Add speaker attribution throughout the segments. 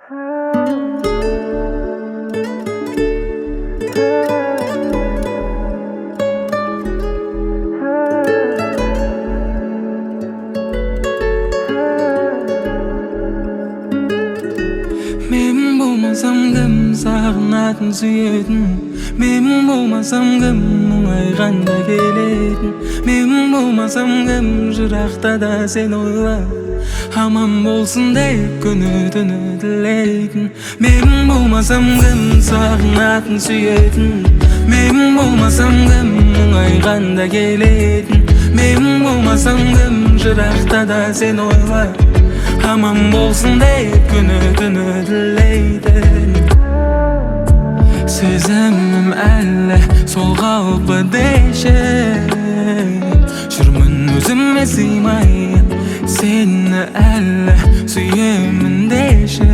Speaker 1: Мен болмасам кім сағынатын сүйетін, мен болмасам кім мұңайғанда келетін, мен болмасам кім жырақта да сен ойлап аман болсын деп күні түні тілейтін. Мен болмасам кім сағынатын сүйетін, мен болмасам кім мұңайғанда келетін, мен болмасам кім жырақта да сен ойлап аман болсын деп күні түні тілейтін. Сезімім әлі сол қалпы деші, жүрмін өзіме сыймай, сені әлі сүйемін деші.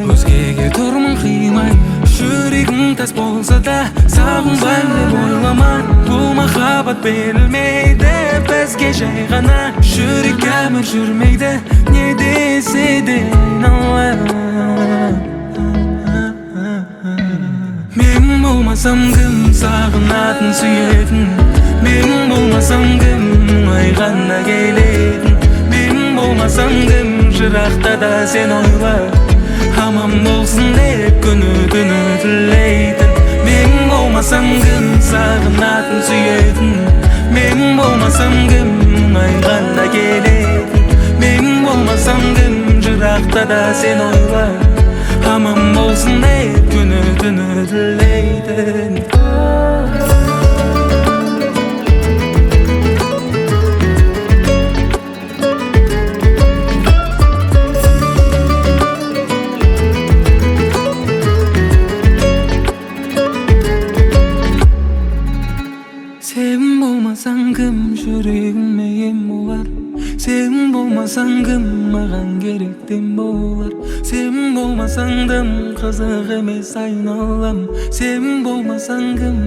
Speaker 1: Өзгеге тұрмын қимай, жүрегім тас болса да сағынбайм деп ойлама. Бұл махаббат берілмейді бізге жай ғана, жүрек әмір жүрмейді не десе де айналып. Мен болмасам кім сағынатын сүйетін, мен болмасам кім мұңайғанда келетін, мен болмасам кім жырақта да сен ойлап аман болсын деп күні түні тілейтін. Мен болмасам кім сағынатын сүйетін, мен болмасам кім мұңайғанда келетін, мен болмасам кім жырақта да сен ойлап аман болсын деп күні түні тілейтін. Сен болмасаң кім жүрегіме ем болар, сен болмасаң кім маған керектен болар, сен болмасаң дым қызық емес айналам, сен болмасаң кім